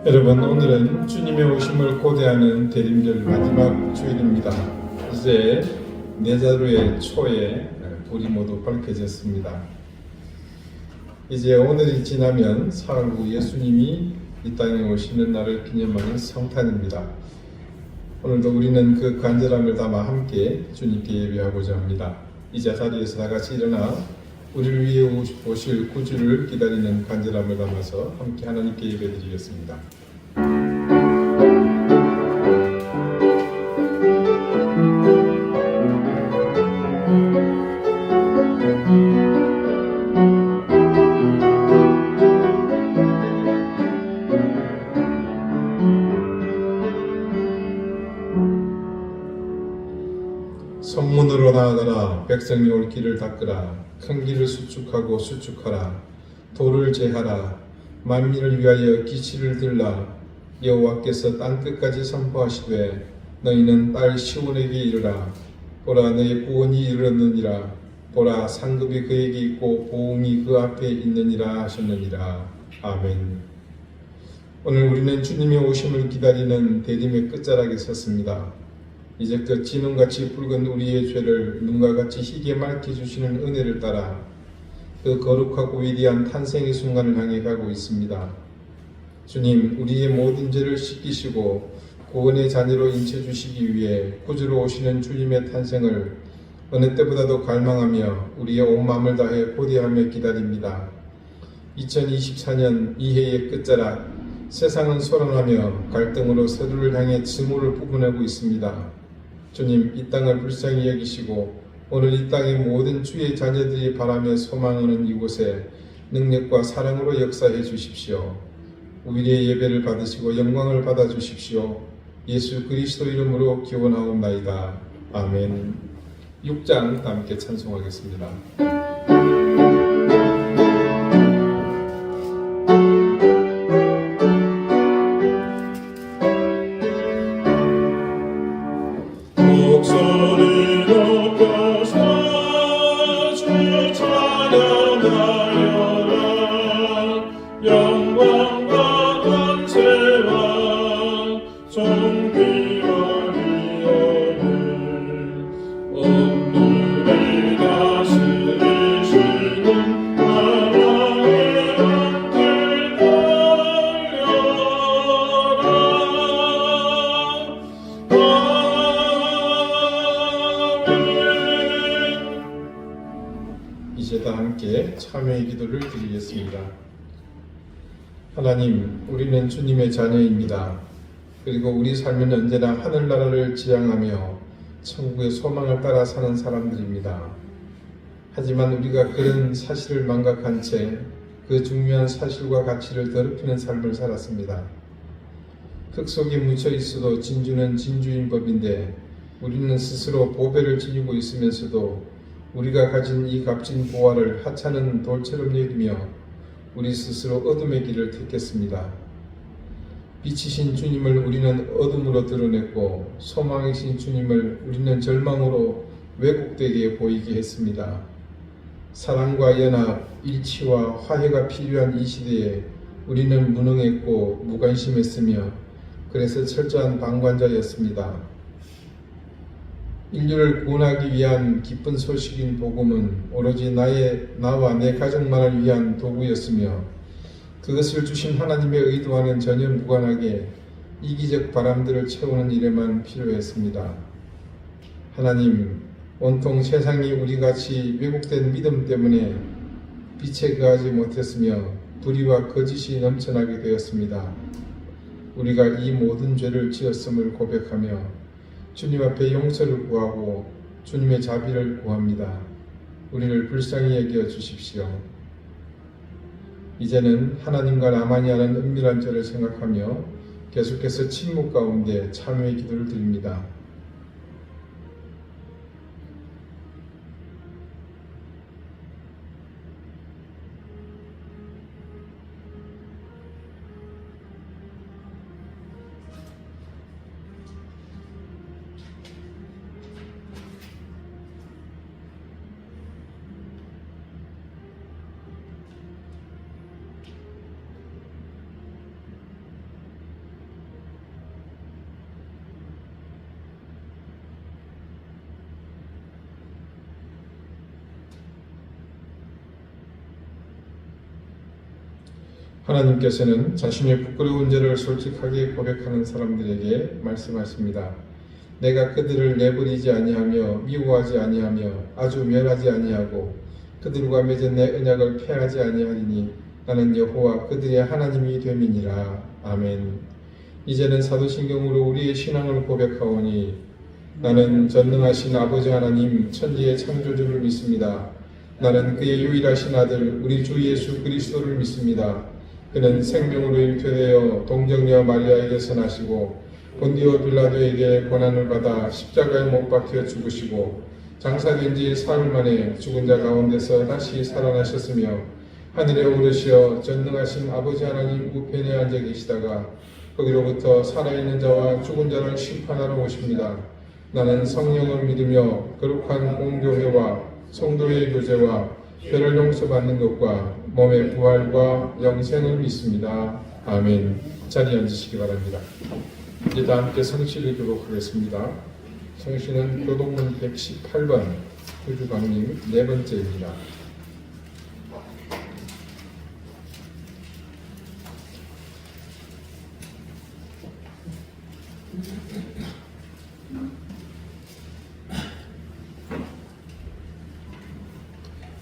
여러분, 오늘은 주님의 오심을 고대하는 대림절 마지막 주일입니다. 이제 내자루의 초에 불이 모두 밝혀졌습니다. 이제 오늘이 지나면 사흘 후 예수님이 이 땅에 오시는 날을 기념하는 성탄입니다. 오늘도 우리는 그 간절함을 담아 함께 주님께 예배하고자 합니다. 이제 자리에서 다 같이 일어나 우리를 위해 오실 구주를 기다리는 간절함을 담아서 함께 하나님께 예배드리겠습니다. 성문으로 나아가라. 백성이 올 길을 닦으라. 큰 길을 수축하고 수축하라. 돌을 제하라. 만민을 위하여 기치를 들라. 여호와께서 땅끝까지 선포하시되 너희는 딸 시온에게 이르라. 보라, 너희 구원이 이르렀느니라. 보라, 상급이 그에게 있고 보응이 그 앞에 있느니라 하셨느니라. 아멘. 오늘 우리는 주님의 오심을 기다리는 대림의 끝자락에 섰습니다. 이제껏 진홍같이 붉은 우리의 죄를 눈과 같이 희게 맑혀주시는 은혜를 따라 그 거룩하고 위대한 탄생의 순간을 향해 가고 있습니다. 주님, 우리의 모든 죄를 씻기시고 구원의 자녀로 인쳐주시기 위해 구주로 오시는 주님의 탄생을 어느 때보다도 갈망하며 우리의 온 마음을 다해 고대하며 기다립니다. 2024년 이해의 끝자락, 세상은 소란하며 갈등으로 서로를 향해 증오를 부분하고 있습니다. 주님, 이 땅을 불쌍히 여기시고 오늘 이 땅의 모든 주의 자녀들이 바라며 소망하는 이곳에 능력과 사랑으로 역사해 주십시오. 우리의 예배를 받으시고 영광을 받아 주십시오. 예수 그리스도 이름으로 기원하옵나이다. 아멘. 6장 함께 찬송하겠습니다. 목소리 높여서 주 찬양하여라. 영광과 권세와 존귀와 위엄을 온누리 다스리시는 하나님의 함께 이제 다 함께 참회의 기도를 드리겠습니다. 하나님, 우리는 주님의 자녀입니다. 그리고 우리 삶은 언제나 하늘나라를 지향하며 천국의 소망을 따라 사는 사람들입니다. 하지만 우리가 그런 사실을 망각한 채 그 중요한 사실과 가치를 더럽히는 삶을 살았습니다. 흙 속에 묻혀 있어도 진주는 진주인 법인데 우리는 스스로 보배를 지니고 있으면서도 우리가 가진 이 값진 보화를 하찮은 돌처럼 여기며 우리 스스로 어둠의 길을 택했습니다. 빛이신 주님을 우리는 어둠으로 드러냈고 소망이신 주님을 우리는 절망으로 왜곡되게 보이게 했습니다. 사랑과 연합, 일치와 화해가 필요한 이 시대에 우리는 무능했고 무관심했으며 그래서 철저한 방관자였습니다. 인류를 구원하기 위한 기쁜 소식인 복음은 오로지 나와 내 가족만을 위한 도구였으며 그것을 주신 하나님의 의도와는 전혀 무관하게 이기적 바람들을 채우는 일에만 필요했습니다. 하나님, 온통 세상이 우리같이 왜곡된 믿음 때문에 빛에 거하지 못했으며 불의와 거짓이 넘쳐나게 되었습니다. 우리가 이 모든 죄를 지었음을 고백하며 주님 앞에 용서를 구하고 주님의 자비를 구합니다. 우리를 불쌍히 여겨 주십시오. 이제는 하나님과 나만이 하는 은밀한 죄를 생각하며 계속해서 침묵 가운데 참회의 기도를 드립니다. 하나님께서는 자신의 부끄러운 죄를 솔직하게 고백하는 사람들에게 말씀하십니다. 내가 그들을 내버리지 아니하며 미워하지 아니하며 아주 멸하지 아니하고 그들과 맺은 내 언약을 폐하지 아니하리니 나는 여호와 그들의 하나님이 됨이니라. 아멘. 이제는 사도신경으로 우리의 신앙을 고백하오니 나는 전능하신 아버지 하나님 천지의 창조주를 믿습니다. 나는 그의 유일하신 아들 우리 주 예수 그리스도를 믿습니다. 그는 생명으로 잉태되어 동정녀 마리아에게서 나시고 본디오 빌라도에게 고난을 받아 십자가에 못 박혀 죽으시고 장사된 지 사흘 만에 죽은 자 가운데서 다시 살아나셨으며 하늘에 오르시어 전능하신 아버지 하나님 우편에 앉아 계시다가 거기로부터 살아있는 자와 죽은 자를 심판하러 오십니다. 나는 성령을 믿으며 거룩한 공교회와 성도의 교제와 죄를 용서받는 것과 몸의 부활과 영생을 믿습니다. 아멘. 자리에 앉으시기 바랍니다. 이제 다 함께 성시를 교독하겠습니다. 성시는 교독문 118번 구주강림 네 번째입니다.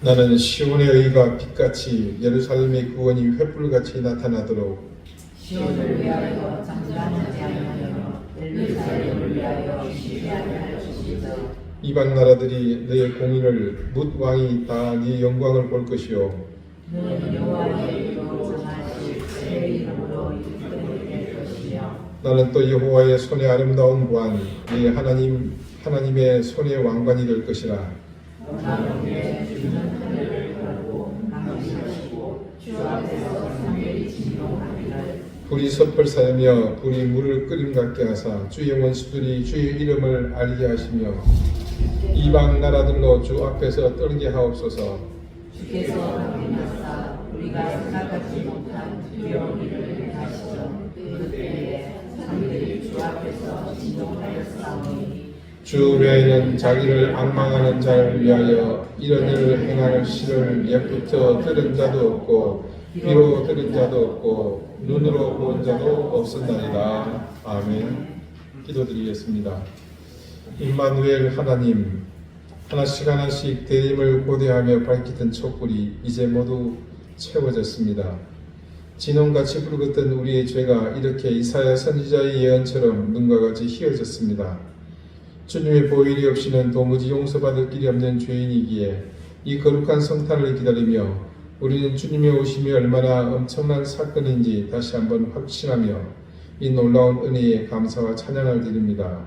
나는 시온의 의가 빛같이 예루살렘의 구원이 횃불같이 나타나도록 시온을 위하여 잠잠하지 아니하며 예루살렘을 위하여 쉬지 아니하여 주시자. 이방 나라들이 너의 공의를 뭇 왕이 다 네 영광을 볼 것이요 너는 여호와의 이름으로 정하실 새 이름으로 이끌게 될 것이며 나는 또 여호와의 손의 아름다운 보안 네 하나님의 손의 왕관이 될 것이라. 나는 내 주는 하늘을 걸고 강림하시고 주 앞에서 산들이 진동하기를 불이 섭을 사르며 불이 물을 끓임 같게 하사 주의 원수들이 주의 이름을 알게 하시며 이방 나라들로 주 앞에서 떨게 하옵소서. 주께서 강림하사 우리가 생각하지 못한 두려운 일을 행하시던 그때에 산들이 주 앞에서 진동하였사오니 주 외에는 자기를 악망하는 자를 위하여 이런 일을 행할 시를 옛부터 들은 자도 없고 귀로 들은 자도 없고 눈으로 본 자도 없었나이다. 아멘. 기도드리겠습니다. 임마누엘 하나님, 하나씩 하나씩 대림을 고대하며 밝히던 촛불이 이제 모두 채워졌습니다. 진홍같이 붉었던 우리의 죄가 이렇게 이사야 선지자의 예언처럼 눈과 같이 희어졌습니다. 주님의 보혈이 없이는 도무지 용서받을 길이 없는 죄인이기에 이 거룩한 성탄을 기다리며 우리는 주님의 오심이 얼마나 엄청난 사건인지 다시 한번 확신하며 이 놀라운 은혜에 감사와 찬양을 드립니다.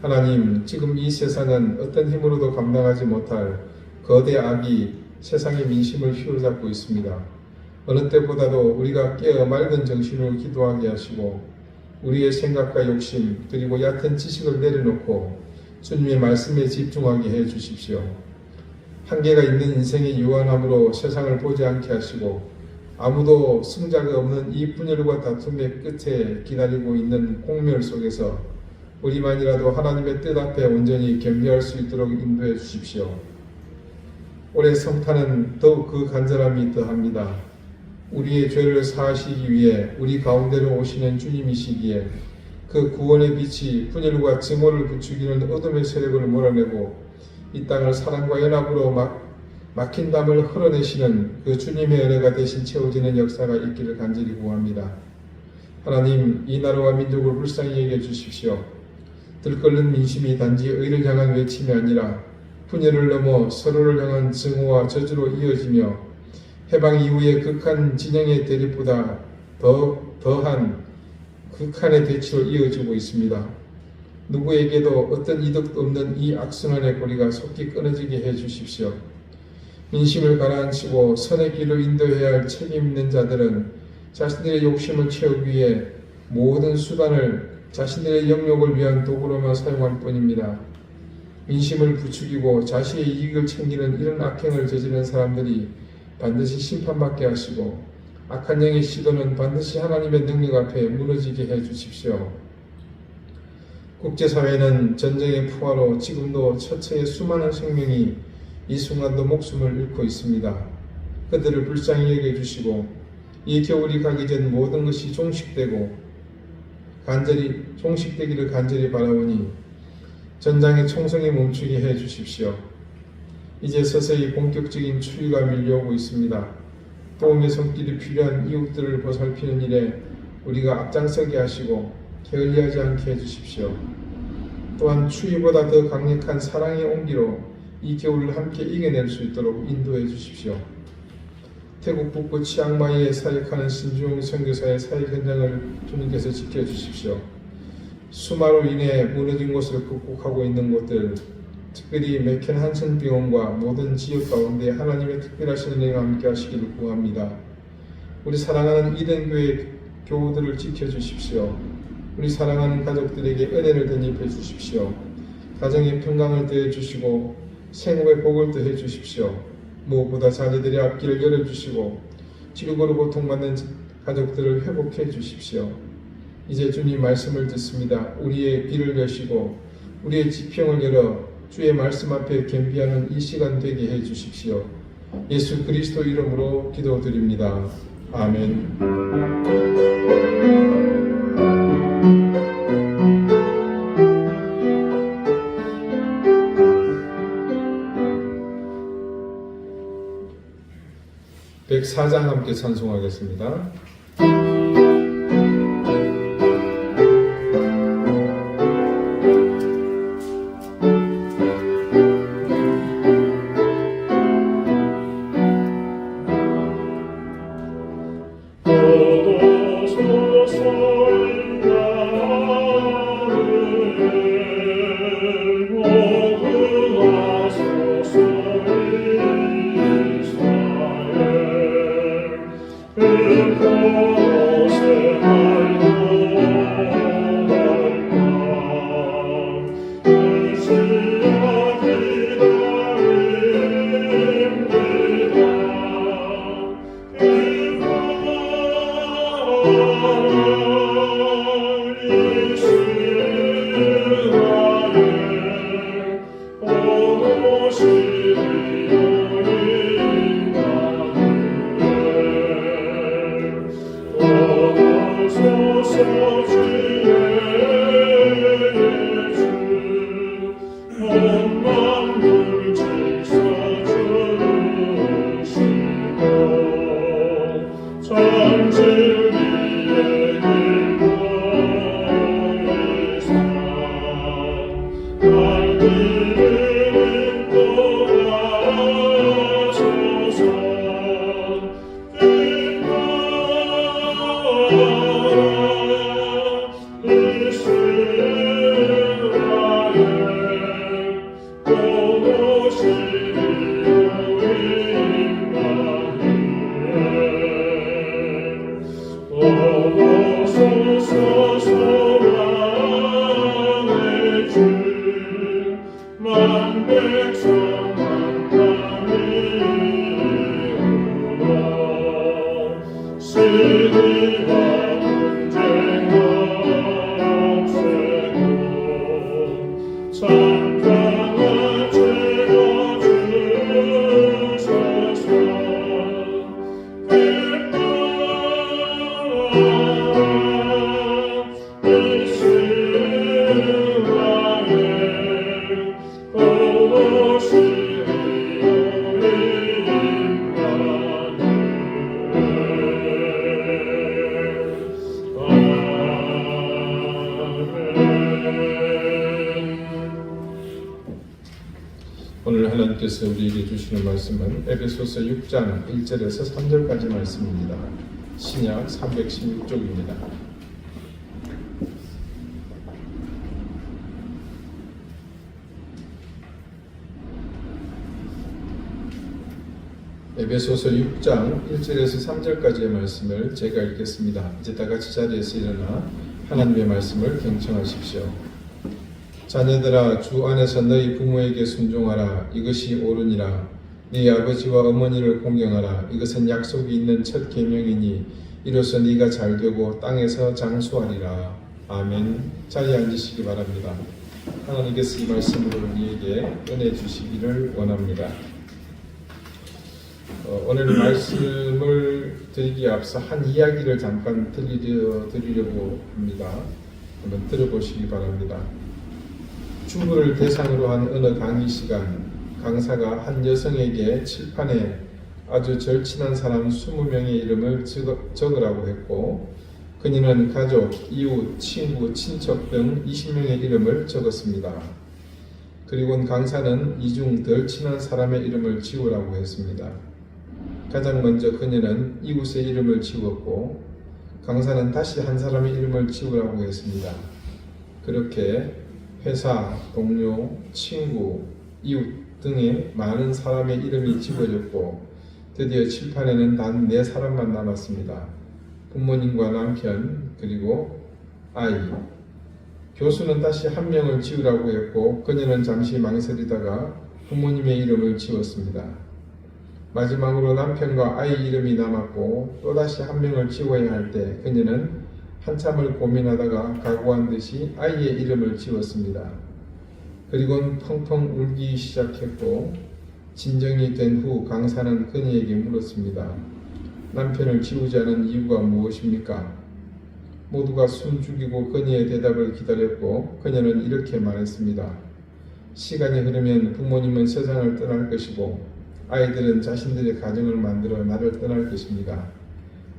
하나님, 지금 이 세상은 어떤 힘으로도 감당하지 못할 거대 악이 세상의 민심을 휘어잡고 있습니다. 어느 때보다도 우리가 깨어 맑은 정신으로 기도하게 하시고 우리의 생각과 욕심 그리고 얕은 지식을 내려놓고 주님의 말씀에 집중하게 해 주십시오. 한계가 있는 인생의 유한함으로 세상을 보지 않게 하시고 아무도 승자가 없는 이 분열과 다툼의 끝에 기다리고 있는 공멸 속에서 우리만이라도 하나님의 뜻 앞에 온전히 겸비할 수 있도록 인도해 주십시오. 올해 성탄은 더욱 그 간절함이 더합니다. 우리의 죄를 사하시기 위해 우리 가운데로 오시는 주님이시기에 그 구원의 빛이 분열과 증오를 부추기는 어둠의 세력을 몰아내고 이 땅을 사랑과 연합으로 막힌 담을 흘러내시는 그 주님의 은혜가 대신 채워지는 역사가 있기를 간절히 구합니다. 하나님, 이 나라와 민족을 불쌍히 여겨 주십시오. 들끓는 민심이 단지 의를 향한 외침이 아니라 분열을 넘어 서로를 향한 증오와 저주로 이어지며 해방 이후의 극한 진영의 대립보다 더한 극한의 대치로 이어지고 있습니다. 누구에게도 어떤 이득도 없는 이 악순환의 고리가 속히 끊어지게 해 주십시오. 민심을 가라앉히고 선의 길로 인도해야 할 책임 있는 자들은 자신들의 욕심을 채우기 위해 모든 수단을 자신들의 영역을 위한 도구로만 사용할 뿐입니다. 민심을 부추기고 자신의 이익을 챙기는 이런 악행을 저지르는 사람들이 반드시 심판받게 하시고 악한 영의 시도는 반드시 하나님의 능력 앞에 무너지게 해 주십시오. 국제사회는 전쟁의 풍화로 지금도 처처의 수많은 생명이 이 순간도 목숨을 잃고 있습니다. 그들을 불쌍히 여겨주시고 이 겨울이 가기 전 모든 것이 종식되기를 간절히 바라오니 전장의 총성이 멈추게 해 주십시오. 이제 서서히 본격적인 추위가 밀려오고 있습니다. 도움의 손길이 필요한 이웃들을 보살피는 일에 우리가 앞장서게 하시고 게을리하지 않게 해주십시오. 또한 추위보다 더 강력한 사랑의 온기로 이 겨울을 함께 이겨낼 수 있도록 인도해 주십시오. 태국 북부 치앙마이에 사역하는 신주용 선교사의 사역 현장을 주님께서 지켜주십시오. 수마로 인해 무너진 곳을 극복하고 있는 곳들, 특별히 맥켄 한센 병원과 모든 지역 가운데 하나님의 특별하신 은혜가 함께 하시기를 구합니다. 우리 사랑하는 이den교회 교우들을 지켜주십시오. 우리 사랑하는 가족들에게 은혜를 덧입혀 주십시오. 가정의 평강을 더해 주시고 생업의 복을 더해 주십시오. 무엇보다 자녀들의 앞길을 열어주시고 지루고로 고통받는 가족들을 회복해 주십시오. 이제 주님 말씀을 듣습니다. 우리의 귀를 여시고 우리의 지평을 열어 주의 말씀 앞에 겸비하는 이 시간 되게 해 주십시오. 예수 그리스도 이름으로 기도드립니다. 아멘. (104장) 함께 찬송하겠습니다. 오늘 하나님께서 우리에게 주시는 말씀은 에베소서 6장 1절에서 3절까지 말씀입니다. 신약 316쪽입니다. 에베소서 6장 1절에서 3절까지의 말씀을 제가 읽겠습니다. 이제 다 같이 자리에서 일어나 하나님의 말씀을 경청하십시오. 자녀들아, 주 안에서 너희 부모에게 순종하라. 이것이 옳으니라. 네 아버지와 어머니를 공경하라. 이것은 약속이 있는 첫 계명이니 이로써 네가 잘되고 땅에서 장수하리라. 아멘. 자리에 앉으시기 바랍니다. 하나님께서 이 말씀으로 우리에게 은혜 주시기를 원합니다. 오늘 말씀을 드리기에 앞서 한 이야기를 잠깐 드리려고 합니다. 한번 들어보시기 바랍니다. 주부를 대상으로 한 어느 강의 시간, 강사가 한 여성에게 칠판에 아주 절친한 사람 20명의 이름을 적으라고 했고, 그녀는 가족, 이웃, 친구, 친척 등 20명의 이름을 적었습니다. 그리고 강사는 이 중 덜 친한 사람의 이름을 지우라고 했습니다. 가장 먼저 그녀는 이웃의 이름을 지웠고, 강사는 다시 한 사람의 이름을 지우라고 했습니다. 그렇게 회사, 동료, 친구, 이웃 등의 많은 사람의 이름이 지워졌고, 드디어 칠판에는 단 4사람만 남았습니다. 부모님과 남편, 그리고 아이. 교수는 다시 한 명을 지우라고 했고, 그녀는 잠시 망설이다가 부모님의 이름을 지웠습니다. 마지막으로 남편과 아이 이름이 남았고, 또다시 한 명을 지워야 할 때 그녀는 한참을 고민하다가 각오한 듯이 아이의 이름을 지웠습니다. 그리고는 펑펑 울기 시작했고, 진정이 된 후 강사는 그녀에게 물었습니다. 남편을 지우지 않은 이유가 무엇입니까? 모두가 숨 죽이고 그녀의 대답을 기다렸고, 그녀는 이렇게 말했습니다. 시간이 흐르면 부모님은 세상을 떠날 것이고, 아이들은 자신들의 가정을 만들어 나를 떠날 것입니다.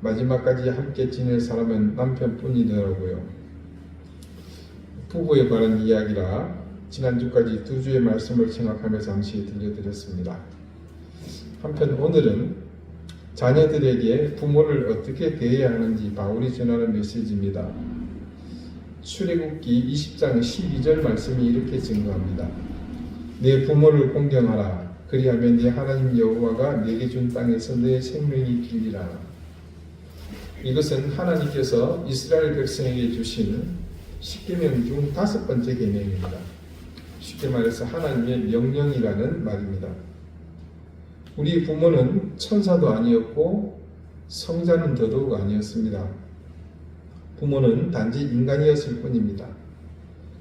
마지막까지 함께 지낼 사람은 남편뿐이더라고요. 부부에 관한 이야기라 지난주까지 2주의 말씀을 생각하며 잠시 들려드렸습니다. 한편 오늘은 자녀들에게 부모를 어떻게 대해야 하는지 바울이 전하는 메시지입니다. 출애굽기 20장 12절 말씀이 이렇게 증거합니다. 내 부모를 공경하라. 그리하면 네 하나님 여호와가 내게 준 땅에서 내 생명이 길리라. 이것은 하나님께서 이스라엘 백성에게 주신 10계명 중 5번째 계명입니다. 쉽게 말해서 하나님의 명령이라는 말입니다. 우리 부모는 천사도 아니었고 성자는 더더욱 아니었습니다. 부모는 단지 인간이었을 뿐입니다.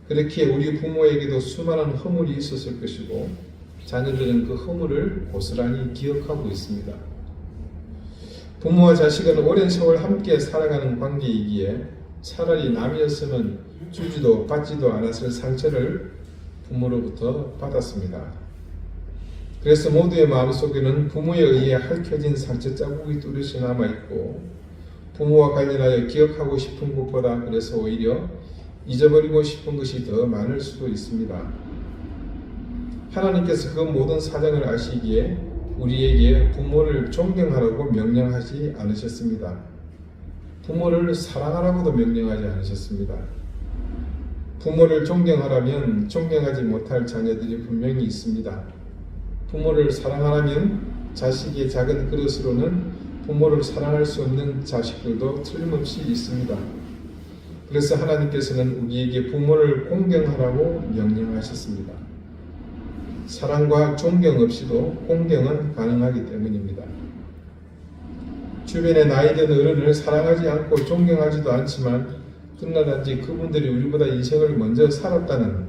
그렇기에 우리 부모에게도 수많은 허물이 있었을 것이고, 자녀들은 그 허물을 고스란히 기억하고 있습니다. 부모와 자식은 오랜 세월 함께 살아가는 관계이기에 차라리 남이었으면 주지도 받지도 않았을 상처를 부모로부터 받았습니다. 그래서 모두의 마음속에는 부모에 의해 핥혀진 상처 자국이 뚜렷이 남아있고, 부모와 관련하여 기억하고 싶은 것보다 그래서 오히려 잊어버리고 싶은 것이 더 많을 수도 있습니다. 하나님께서 그 모든 사정을 아시기에 우리에게 부모를 존경하라고 명령하지 않으셨습니다. 부모를 사랑하라고도 명령하지 않으셨습니다. 부모를 존경하라면 존경하지 못할 자녀들이 분명히 있습니다. 부모를 사랑하라면 자식의 작은 그릇으로는 부모를 사랑할 수 없는 자식들도 틀림없이 있습니다. 그래서 하나님께서는 우리에게 부모를 공경하라고 명령하셨습니다. 사랑과 존경 없이도 공경은 가능하기 때문입니다. 주변의 나이든 어른을 사랑하지 않고 존경하지도 않지만 끝나단지 그분들이 우리보다 인생을 먼저 살았다는,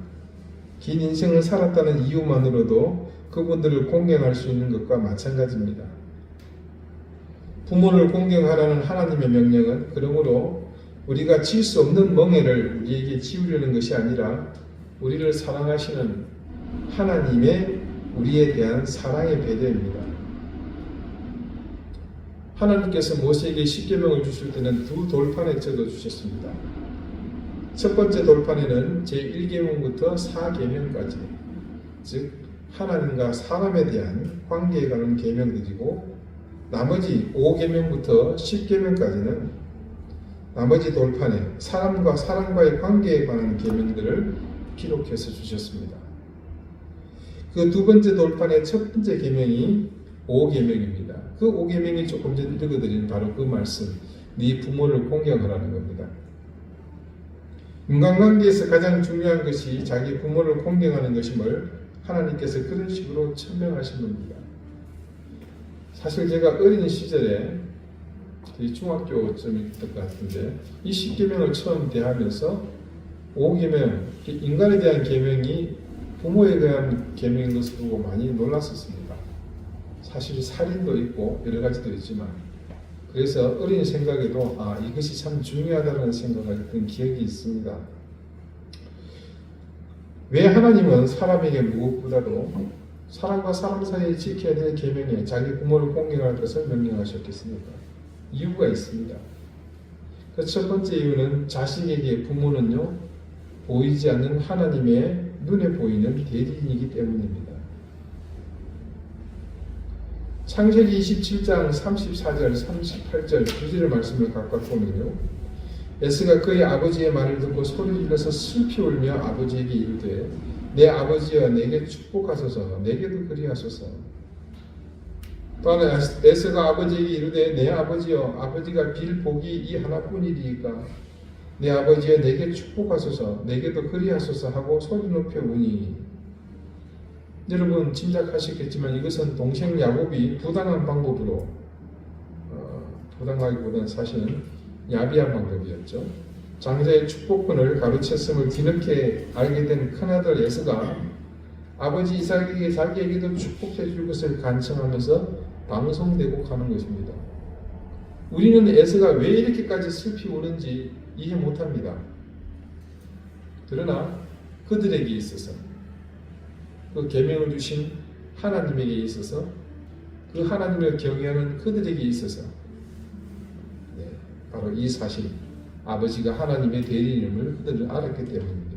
긴 인생을 살았다는 이유만으로도 그분들을 공경할 수 있는 것과 마찬가지입니다. 부모를 공경하라는 하나님의 명령은 그러므로 우리가 질 수 없는 멍에를 우리에게 지우려는 것이 아니라 우리를 사랑하시는 하나님의 우리에 대한 사랑의 배려입니다. 하나님께서 모세에게 10계명을 주실 때는 2 돌판에 적어 주셨습니다. 첫 번째 돌판에는 제1계명부터 4계명까지, 즉 하나님과 사람에 대한 관계에 관한 계명들이고, 나머지 5계명부터 10계명까지는 나머지 돌판에 사람과 사람과의 관계에 관한 계명들을 기록해서 주셨습니다. 그 2번째 돌판의 첫 번째 계명이 5계명입니다. 그 5계명이 조금 전에 읽어드린 바로 그 말씀, 네 부모를 공경하라는 겁니다. 인간관계에서 가장 중요한 것이 자기 부모를 공경하는 것임을 하나님께서 그런 식으로 천명하신 겁니다. 사실 제가 어린 시절에 중학교쯤 것 같은데 이 10계명을 처음 대하면서 5계명, 인간에 대한 계명이 부모에 대한 계명인 것을 보고 많이 놀랐었습니다. 사실 살인도 있고 여러 가지도 있지만 그래서 어린 생각에도 이것이 참 중요하다는 생각을 했던 기억이 있습니다. 왜 하나님은 사람에게 무엇보다도 사람과 사람 사이에 지켜야 될 계명에 자기 부모를 공경할 것을 명령하셨겠습니까? 이유가 있습니다. 그 첫 번째 이유는 자식에게 부모는요 보이지 않는 하나님의 눈에 보이는 대리인이기 때문입니다. 창세기 27장 34절 38절 2절의 말씀을 각각 보면요 에스가 그의 아버지의 말을 듣고 소리 질러서 슬피 울며 아버지에게 이르되 내 아버지여 내게 축복하소서 내게도 그리하소서. 또한 에스가 아버지에게 이르되 내 아버지여 아버지가 빌 복이 이 하나뿐이리이까 내 아버지여 내게 축복하소서 내게도 그리하소서 하고 소리 높여 우니. 여러분 짐작하시겠지만 이것은 동생 야곱이 부당한 방법으로 부당하기보다는 사실은 야비한 방법이었죠. 장자의 축복권을 가로챘음을 뒤늦게 알게 된 큰아들 에스가 아버지 이삭에게 자기에게도 축복해 줄 것을 간청하면서 방송대곡하는 것입니다. 우리는 에스가 왜 이렇게까지 슬피 우는지 이해 못합니다. 그러나 그들에게 있어서 그 계명을 주신 하나님에게 있어서 그 하나님을 경외하는 그들에게 있어서 바로 이 사실 아버지가 하나님의 대리인임을 그들은 알았기 때문입니다.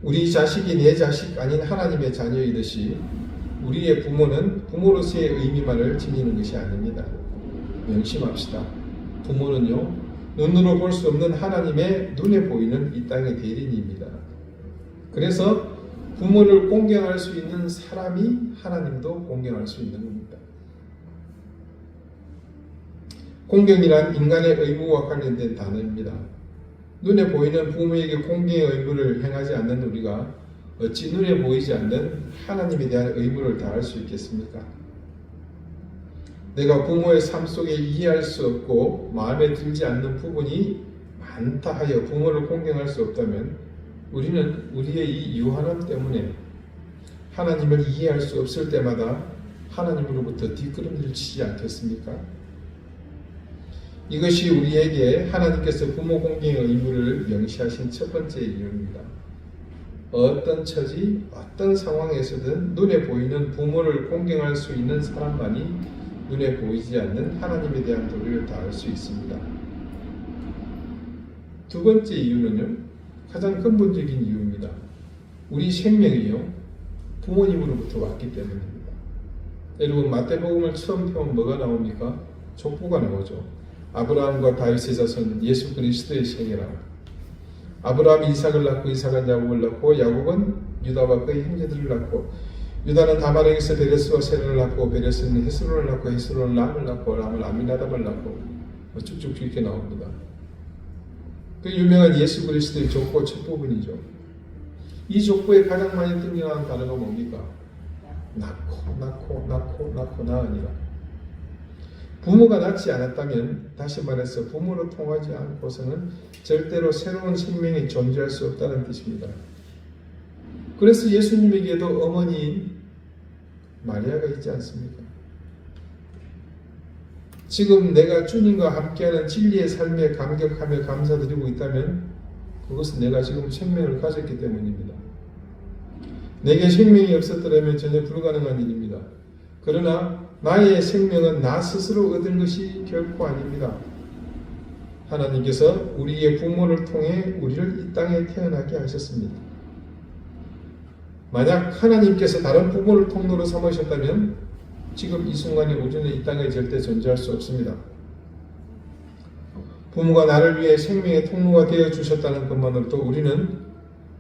우리 자식이 내 자식 아닌 하나님의 자녀이듯이 우리의 부모는 부모로서의 의미만을 지니는 것이 아닙니다. 명심합시다. 부모는요 눈으로 볼 수 없는 하나님의 눈에 보이는 이 땅의 대리인입니다. 그래서 부모를 공경할 수 있는 사람이 하나님도 공경할 수 있는 겁니다. 공경이란 인간의 의무와 관련된 단어입니다. 눈에 보이는 부모에게 공경의 의무를 행하지 않는 우리가 어찌 눈에 보이지 않는 하나님에 대한 의무를 다할 수 있겠습니까? 내가 부모의 삶 속에 이해할 수 없고 마음에 들지 않는 부분이 많다 하여 부모를 공경할 수 없다면 우리는 우리의 이 유한함 때문에 하나님을 이해할 수 없을 때마다 하나님으로부터 뒷걸음질 치지 않겠습니까? 이것이 우리에게 하나님께서 부모 공경의 의무를 명시하신 첫 번째 이유입니다. 어떤 처지, 어떤 상황에서든 눈에 보이는 부모를 공경할 수 있는 사람만이 눈에 보이지 않는 하나님에 대한 도리를 다할 수 있습니다. 두 번째 이유는요, 가장 근본적인 이유입니다. 우리 생명이요, 부모님으로부터 왔기 때문입니다. 여러분, 마태복음을 처음 펴면 뭐가 나옵니까? 족보가 나오죠. 아브라함과 다윗의 자손 예수 그리스도의 세계라. 아브라함이 이삭을 낳고 이삭은 야곱을 낳고 야곱은 유다와 그의 형제들을 낳고 유다는 다말에게서 베레스와 세라를 낳고 베레스는 헤스론을 낳고 헤스론은 람을 낳고 람은 아미나답을 낳고 쭉쭉 이렇게 나옵니다. 그 유명한 예수 그리스도의 족보 첫 부분이죠. 이 족보에 가장 많이 등장하는 단어가 뭡니까? 낳고 낳으니라. 부모가 낳지 않았다면, 다시 말해서 부모로 통하지 않고서는 절대로 새로운 생명이 존재할 수 없다는 뜻입니다. 그래서 예수님에게도 어머니인 마리아가 있지 않습니까? 지금 내가 주님과 함께하는 진리의 삶에 감격하며 감사드리고 있다면 그것은 내가 지금 생명을 가졌기 때문입니다. 내게 생명이 없었더라면 전혀 불가능한 일입니다. 그러나 나의 생명은 나 스스로 얻은 것이 결코 아닙니다. 하나님께서 우리의 부모를 통해 우리를 이 땅에 태어나게 하셨습니다. 만약 하나님께서 다른 부모를 통로로 삼으셨다면 지금 이 순간에 우리는 이 땅에 절대 존재할 수 없습니다. 부모가 나를 위해 생명의 통로가 되어 주셨다는 것만으로도 우리는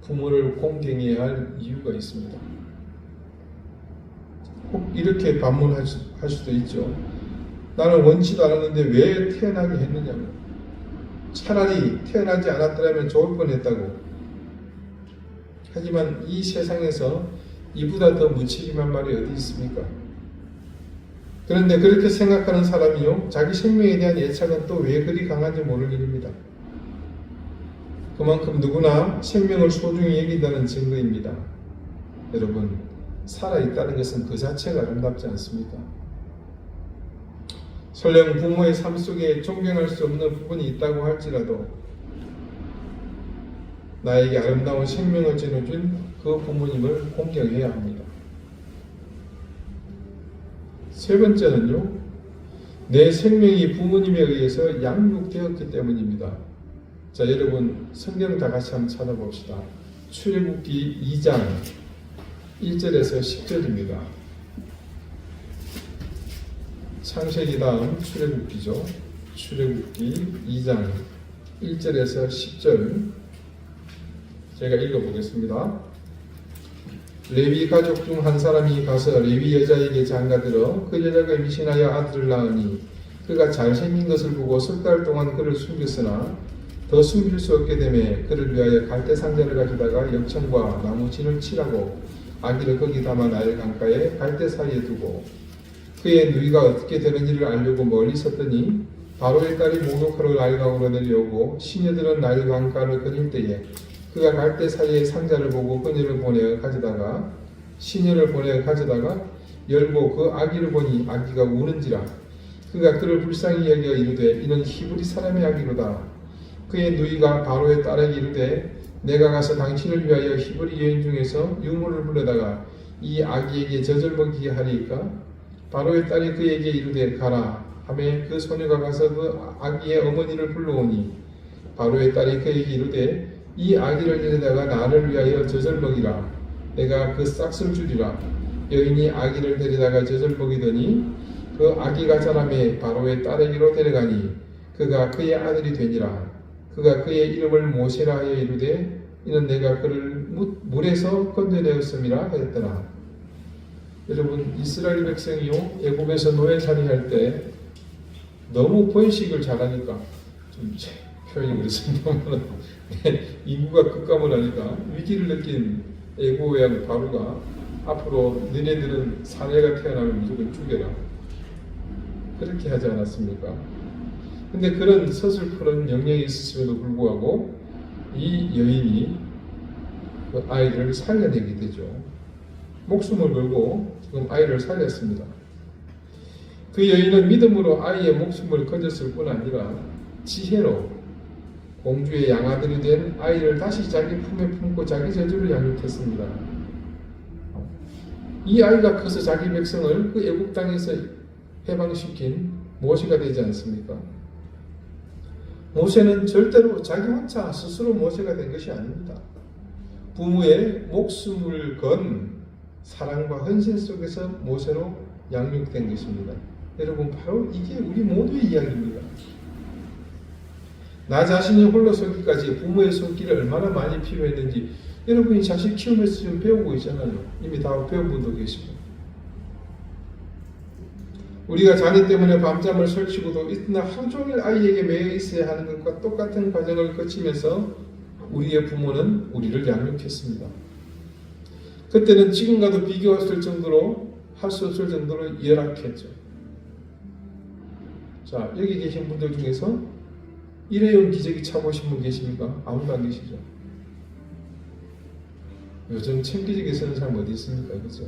부모를 공경해야 할 이유가 있습니다. 혹 이렇게 반문할 수도 있죠. 나는 원치도 않았는데 왜 태어나게 했느냐고. 차라리 태어나지 않았더라면 좋을 뻔했다고. 하지만 이 세상에서 이보다 더 무책임한 말이 어디 있습니까? 그런데 그렇게 생각하는 사람이요, 자기 생명에 대한 애착은 또 왜 그리 강한지 모를 일입니다. 그만큼 누구나 생명을 소중히 여긴다는 증거입니다. 여러분, 살아있다는 것은 그 자체가 아름답지 않습니까? 설령 부모의 삶 속에 존경할 수 없는 부분이 있다고 할지라도 나에게 아름다운 생명을 지어준 그 부모님을 공경해야 합니다. 세 번째는요, 내 생명이 부모님에 의해서 양육되었기 때문입니다. 자, 여러분 성경 다 같이 한번 찾아봅시다. 출애굽기 2장 1절에서 10절입니다. 창세기 다음 출애굽기죠. 출애굽기 2장 1절에서 10절 제가 읽어보겠습니다. 레위 가족 중 한 사람이 가서 레위 여자에게 장가들어 그 여자가 임신하여 아들을 낳으니 그가 잘생긴 것을 보고 석 달 동안 그를 숨겼으나 더 숨길 수 없게 되매 그를 위하여 갈대 상자를 가져다가 역청과 나무 진을 칠하고 아기를 거기 담아 나일 강가에 갈대 사이에 두고 그의 누이가 어떻게 되는지를 알려고 멀리 섰더니 바로의 딸이 목욕하러 나일강으로 내려오고 시녀들은 나일 강가를 거닐 때에 그가 갈대 사이에 상자를 보고 그녀를 보내어 가져다가 시녀를 보내어 가져다가 열고 그 아기를 보니 아기가 우는지라 그가 그를 불쌍히 여겨 이르되 이는 히브리 사람의 아기로다. 그의 누이가 바로의 딸에게 이르되 내가 가서 당신을 위하여 히브리 여인 중에서 유물을 불러다가 이 아기에게 젖을 먹이게 하리이까? 바로의 딸이 그에게 이르되 가라 하매 그 소녀가 가서 그 아기의 어머니를 불러오니 바로의 딸이 그에게 이르되 이 아기를 데려다가 나를 위하여 젖을 먹이라. 내가 그 싹을 주리라. 여인이 아기를 데려다가 젖을 먹이더니 그 아기가 자라매 바로의 딸에게로 데려가니 그가 그의 아들이 되니라. 그가 그의 이름을 모세라 하여 이르되 이는 내가 그를 물에서 건져내었음이라 하였더라. 여러분 이스라엘 백성이요 애굽에서 노예살이할 때 너무 번식을 잘하니까 좀 표현이 그렇습니다만 인구가 급감을 하니까 위기를 느낀 애굽의 왕 바로가 앞으로 너네들은 사내가 태어나면 무조건 죽여라 그렇게 하지 않았습니까? 근데 그런 서슬프른 영향이 있었음에도 불구하고 이 여인이 그 아이를 살려내게 되죠. 목숨을 걸고 지금 아이를 살렸습니다. 그 여인은 믿음으로 아이의 목숨을 건졌을 뿐 아니라 지혜로 공주의 양아들이 된 아이를 다시 자기 품에 품고 자기 저주로 양육했습니다. 이 아이가 커서 자기 백성을 그 애국 땅에서 해방시킨 모세가 되지 않습니까? 모세는 절대로 자기 혼자 스스로 모세가 된 것이 아닙니다. 부모의 목숨을 건 사랑과 헌신 속에서 모세로 양육된 것입니다. 여러분 바로 이게 우리 모두의 이야기입니다. 나 자신이 홀로 서기까지 부모의 손길이 얼마나 많이 필요했는지 여러분이 자식 키우면서 지금 배우고 있잖아요. 이미 다 배운 분도 계시고 우리가 자녀 때문에 밤잠을 설치고도 이튿날 하루 종일 아이에게 매여 있어야 하는 것과 똑같은 과정을 거치면서 우리의 부모는 우리를 양육했습니다. 그때는 지금과도 비교할 정도로 할 수 없을 정도로 열악했죠. 자, 여기 계신 분들 중에서 일회용 기저귀 차보신 분 계십니까? 아무도 안 계시죠? 요즘 챙기저귀 쓰는 사람 어디 있습니까? 그죠?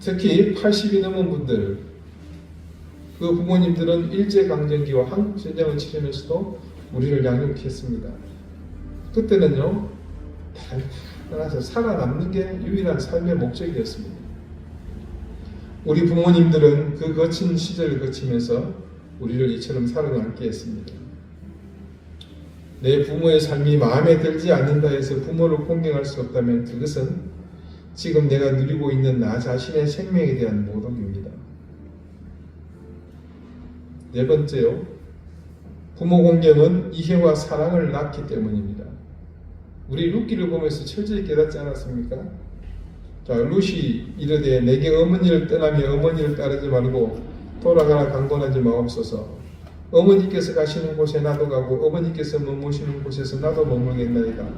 특히 80이 넘은 분들, 그 부모님들은 일제강점기와 한국전쟁을 치르면서도 우리를 양육했습니다. 그때는요, 따라서 살아남는 게 유일한 삶의 목적이었습니다. 우리 부모님들은 그 거친 시절을 거치면서 우리를 이처럼 살아남게 했습니다. 내 부모의 삶이 마음에 들지 않는다 해서 부모를 공경할 수 없다면 그것은 지금 내가 누리고 있는 나 자신의 생명에 대한 모독입니다. 네 번째요. 부모 공경은 이해와 사랑을 낳기 때문입니다. 우리 룻기를 보면서 철저히 깨닫지 않았습니까? 자, 룻이 이르되 내게 어머니를 떠나며 어머니를 따르지 말고 돌아가라 강권하지 마옵소서. 어머니께서 가시는 곳에 나도 가고 어머니께서 머무시는 곳에서 나도 머물겠나이다.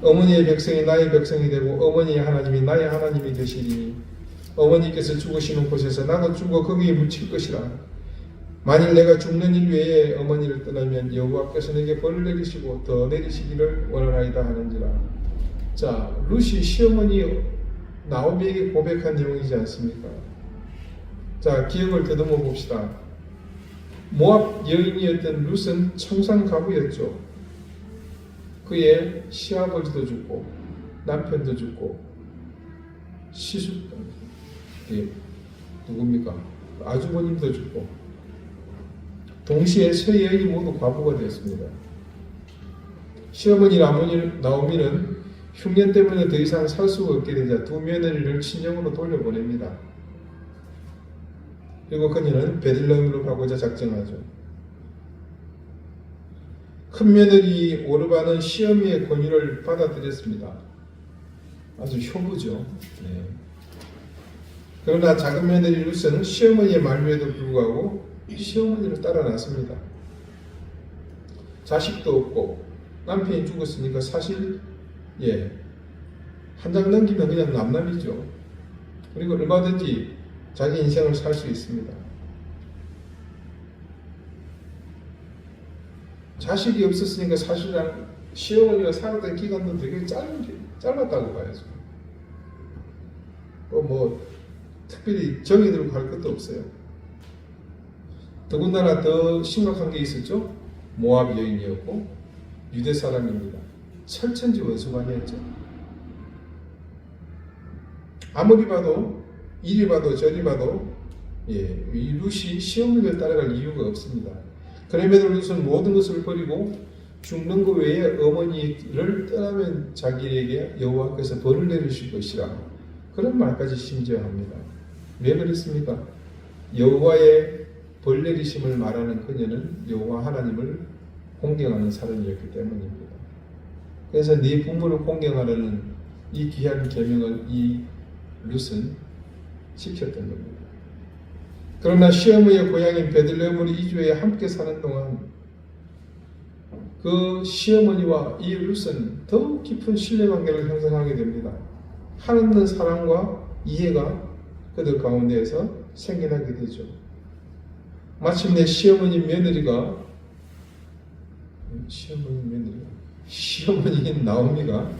어머니의 백성이 나의 백성이 되고 어머니의 하나님이 나의 하나님이 되시리니 어머니께서 죽으시는 곳에서 나도 죽어 거기에 묻힐 것이라. 만일 내가 죽는 일 외에 어머니를 떠나면 여호와께서 내게 벌을 내리시고 더 내리시기를 원하나이다 하는지라. 자, 룻이 시어머니 나오미에게 고백한 내용이지 않습니까? 자, 기억을 더듬어 봅시다. 모압 여인이었던 룻은 청산가부였죠. 그의 시아버지도 죽고 남편도 죽고 누굽니까? 아주버님도 죽고 동시에 세 여인이 모두 과부가 되었습니다. 시어머니 나오미는 흉년 때문에 더 이상 살 수가 없게 되자 두 며느리를 친정으로 돌려보냅니다. 그리고 그녀는 베들레헴으로 가고자 작정하죠. 큰 며느리 오르바는 시어미의 권유를 받아들였습니다. 아주 효부죠. 네. 그러나 작은 며느리 룻은 시어머니의 말미에도 불구하고 시어머니를 따라 났습니다. 자식도 없고 남편이 죽었으니까 사실 한 장 넘기면 그냥 남남이죠. 그리고 얼마든지 자기 인생을 살 수 있습니다. 자식이 없었으니까 사실상 시어머니가 살았던 기간도 되게 짧았다고 봐야죠. 또 뭐 특별히 정이 들고 할 것도 없어요. 더군다나 더 심각한 게 있었죠. 모압 여인이었고 유대 사람입니다. 철천지 원수관이었죠. 아무리 봐도 이리 봐도 저리 봐도 이 룻이 시어머니를 따라갈 이유가 없습니다. 그럼에도 룻은 모든 것을 버리고 죽는 것 외에 어머니를 떠나면 자기에게 여호와께서 벌을 내리실 것이라 그런 말까지 심지어 합니다. 왜 그랬습니까? 여호와의 벌 내리심을 말하는 그녀는 여호와 하나님을 공경하는 사람이었기 때문입니다. 그래서 네 부모를 공경하라는 이 귀한 계명을 이 룻은 지켰던 겁니다. 그러나 시어머니의 고향인 베들레헴으로 이주해 함께 사는 동안 그 시어머니와 이 룻은 더욱 깊은 신뢰관계를 형성하게 됩니다. 한없는 사랑과 이해가 그들 가운데에서 생겨나게 되죠. 마침내 시어머니인 나오미가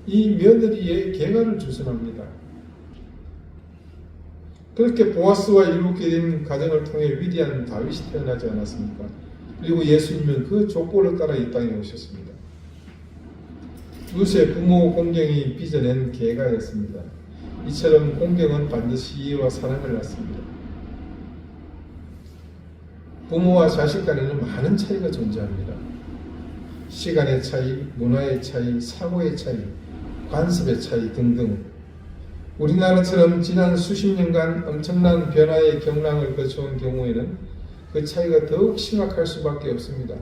이 며느리의 계가를 주선합니다. 그렇게 보아스와 이루게 된 가정을 통해 위대한 다윗이 태어나지 않았습니까? 그리고 예수님은 그 족보를 따라 이 땅에 오셨습니다. 룻의 부모 공경이 빚어낸 계가였습니다. 이처럼 공경은 반드시 이해와 사랑을 낳습니다. 부모와 자식 간에는 많은 차이가 존재합니다. 시간의 차이, 문화의 차이, 사고의 차이, 관습의 차이 등등. 우리나라처럼 지난 수십 년간 엄청난 변화의 경랑을 거쳐온 경우에는 그 차이가 더욱 심각할 수밖에 없습니다.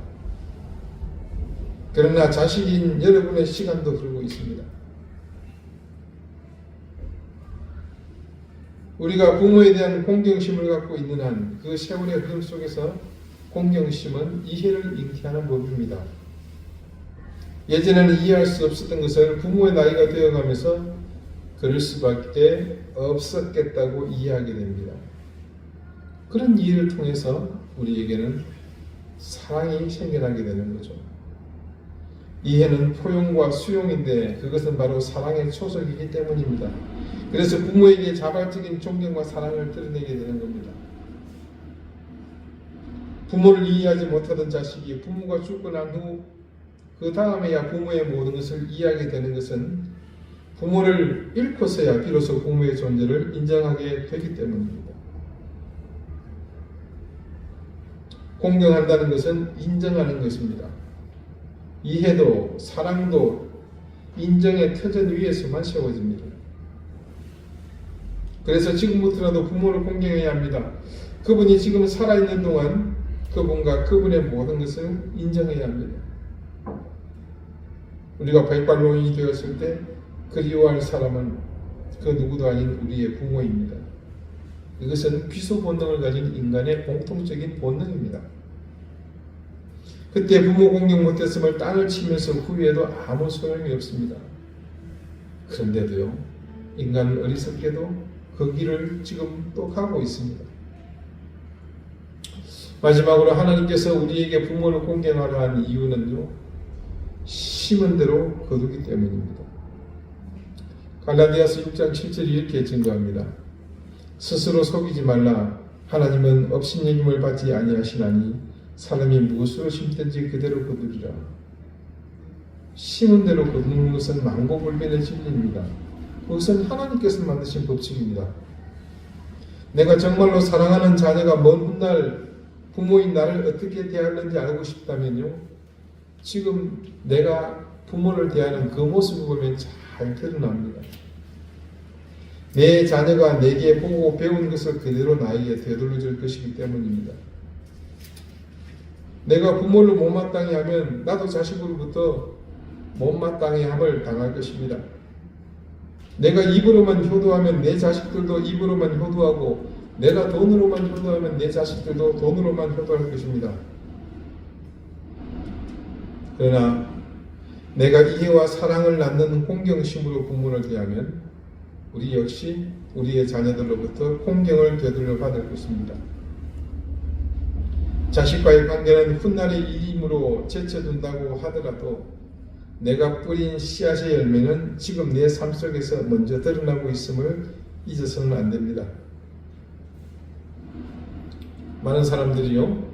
그러나 자식인 여러분의 시간도 흐르고 있습니다. 우리가 부모에 대한 공경심을 갖고 있는 한 그 세월의 흐름 속에서 공경심은 이해를 잉태하는 법입니다. 예전에는 이해할 수 없었던 것을 부모의 나이가 되어가면서 그럴 수밖에 없었겠다고 이해하게 됩니다. 그런 이해를 통해서 우리에게는 사랑이 생겨나게 되는 거죠. 이해는 포용과 수용인데 그것은 바로 사랑의 초석이기 때문입니다. 그래서 부모에게 자발적인 존경과 사랑을 드러내게 되는 겁니다. 부모를 이해하지 못하던 자식이 부모가 죽고 난 후 그 다음에야 부모의 모든 것을 이해하게 되는 것은 부모를 잃고서야 비로소 부모의 존재를 인정하게 되기 때문입니다. 공경한다는 것은 인정하는 것입니다. 이해도 사랑도 인정의 터전 위에서만 세워집니다. 그래서 지금부터라도 부모를 공경해야 합니다. 그분이 지금 살아있는 동안 그분과 그분의 모든 것을 인정해야 합니다. 우리가 백발노인이 되었을 때 그리워할 사람은 그 누구도 아닌 우리의 부모입니다. 이것은 귀소 본능을 가진 인간의 공통적인 본능입니다. 그때 부모 공경 못했음을 땅을 치면서 후회해도 아무 소용이 없습니다. 그런데도요, 인간은 어리석게도 그 길을 지금 또 가고 있습니다. 마지막으로 하나님께서 우리에게 부모를 공경하라 한 이유는요, 심은 대로 거두기 때문입니다. 갈라디아서 6장 7절이 이렇게 증거합니다. 스스로 속이지 말라. 하나님은 업신여김을 받지 아니하시나니 사람이 무엇으로 심든지 그대로 거두리라. 심은 대로 거두는 것은 만고불변의 진리입니다. 그것은 하나님께서 만드신 법칙입니다. 내가 정말로 사랑하는 자녀가 먼 훗날 부모인 나를 어떻게 대하는지 알고 싶다면요, 지금 내가 부모를 대하는 그 모습을 보면 잘 드러납니다. 내 자녀가 내게 보고 배운 것을 그대로 나에게 되돌려 줄 것이기 때문입니다. 내가 부모를 못마땅히 하면 나도 자식으로부터 못마땅히 함을 당할 것입니다. 내가 입으로만 효도하면 내 자식들도 입으로만 효도하고, 내가 돈으로만 효도하면 내 자식들도 돈으로만 효도할 것입니다. 그러나 내가 이해와 사랑을 낳는 공경심으로 부모를 대하면 우리 역시 우리의 자녀들로부터 공경을 되돌려 받을 것입니다. 자식과의 관계는 훗날의 일임으로 제쳐둔다고 하더라도 내가 뿌린 씨앗의 열매는 지금 내 삶 속에서 먼저 드러나고 있음을 잊어서는 안 됩니다. 많은 사람들이요,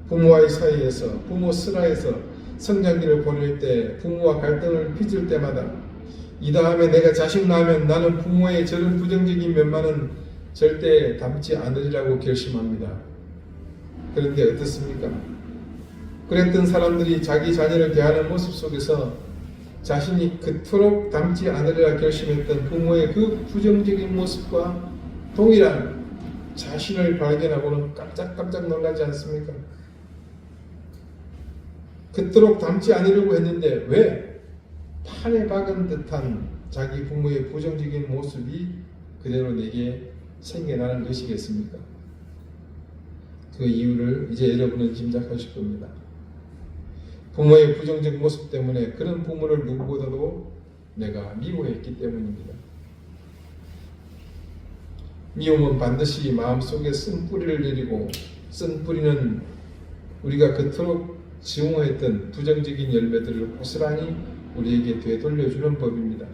부모와의 사이에서, 부모 슬하에서 성장기를 보낼 때 부모와 갈등을 빚을 때마다 이 다음에 내가 자식 낳으면 나는 부모의 저런 부정적인 면만은 절대 담지 않으리라고 결심합니다. 그런데 어떻습니까? 그랬던 사람들이 자기 자녀를 대하는 모습 속에서 자신이 그토록 담지 않으리라 결심했던 부모의 그 부정적인 모습과 동일한 자신을 발견하고는 깜짝깜짝 놀라지 않습니까? 그토록 담지 않으려고 했는데 왜 판에 박은 듯한 자기 부모의 부정적인 모습이 그대로 내게 생겨나는 것이겠습니까? 그 이유를 이제 여러분은 짐작하실 겁니다. 부모의 부정적 모습 때문에 그런 부모를 누구보다도 내가 미워했기 때문입니다. 미움은 반드시 마음속에 쓴 뿌리를 내리고, 쓴 뿌리는 우리가 그토록 증오했던 부정적인 열매들을 고스란히 우리에게 되돌려주는 법입니다.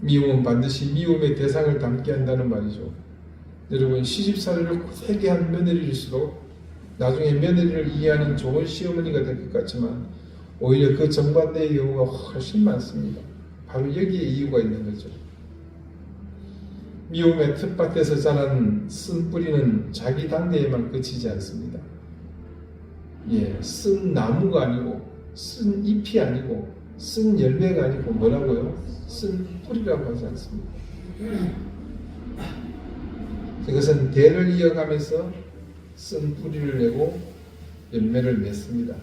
미움은 반드시 미움의 대상을 담게 한다는 말이죠. 여러분, 시집살이를 고되게 한 며느리일수록 나중에 며느리를 이해하는 좋은 시어머니가 될 것 같지만 오히려 그 정반대의 경우가 훨씬 많습니다. 바로 여기에 이유가 있는 거죠. 미움의 텃밭에서 자란 쓴 뿌리는 자기 당대에만 그치지 않습니다. 쓴 나무가 아니고, 쓴 잎이 아니고, 쓴 열매가 아니고 뭐라고요? 쓴 뿌리라고 하지 않습니다. 그것은 대를 이어가면서 쓴 뿌리를 내고 열매를 맺습니다.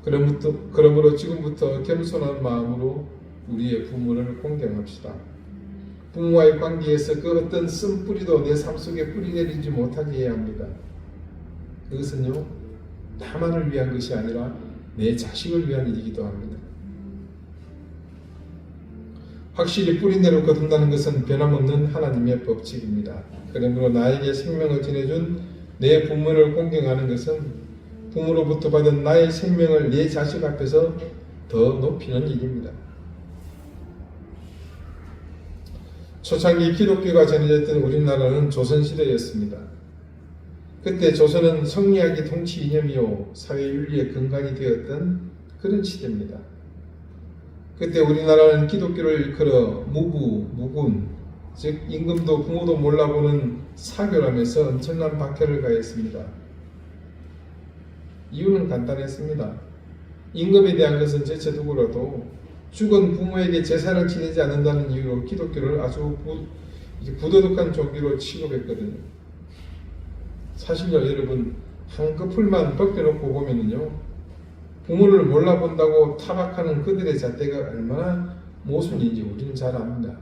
그러므로 지금부터 겸손한 마음으로 우리의 부모를 공경합시다. 부모와의 관계에서 그 어떤 쓴 뿌리도 내 삶 속에 뿌리 내리지 못하게 해야 합니다. 그것은요, 나만을 위한 것이 아니라 내 자식을 위한 일이기도 합니다. 확실히 뿌리내로 거둔다는 것은 변함없는 하나님의 법칙입니다. 그러므로 나에게 생명을 지내준 내 부모를 공경하는 것은 부모로부터 받은 나의 생명을 내 자식 앞에서 더 높이는 일입니다. 초창기 기독교가 전해졌던 우리나라는 조선시대였습니다. 그때 조선은 성리학이 통치 이념이요 사회윤리의 근간이 되었던 그런 시대입니다. 그때 우리나라는 기독교를 일컬어 무부, 무군, 즉 임금도 부모도 몰라보는 사교라면서 엄청난 박해를 가했습니다. 이유는 간단했습니다. 임금에 대한 것은 제쳐두고라도 죽은 부모에게 제사를 지내지 않는다는 이유로 기독교를 아주 부도덕한 종교로 취급했거든요. 사실요, 여러분, 한꺼풀만 벗겨놓고 보면은요, 부모를 몰라본다고 타박하는 그들의 잣대가 얼마나 모순인지 우리는 잘 압니다.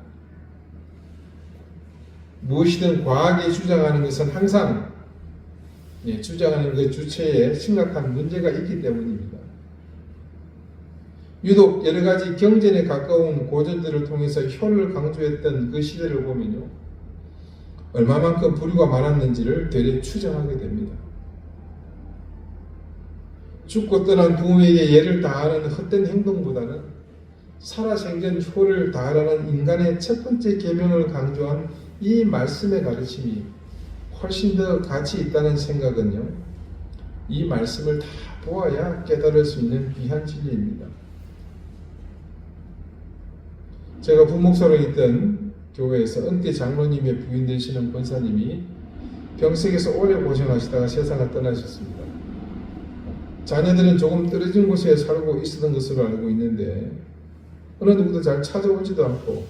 무엇이든 과하게 주장하는 것은 항상 주장하는 그 주체에 심각한 문제가 있기 때문입니다. 유독 여러 가지 경전에 가까운 고전들을 통해서 효를 강조했던 그 시대를 보면요, 얼마만큼 불효가 많았는지를 되레 추정하게 됩니다. 죽고 떠난 부모에게 예를 다하는 헛된 행동보다는 살아생전 효를 다하라는 인간의 첫 번째 계명을 강조한 이 말씀의 가르침이 훨씬 더 가치 있다는 생각은요, 이 말씀을 다 보아야 깨달을 수 있는 귀한 진리입니다. 제가 부목사로 있던 교회에서 은퇴 장로님의 부인 되시는 권사님이 병석에서 오래 고생하시다가 세상을 떠나셨습니다. 자녀들은 조금 떨어진 곳에 살고 있었던 것으로 알고 있는데 어느 누구도 잘 찾아오지도 않고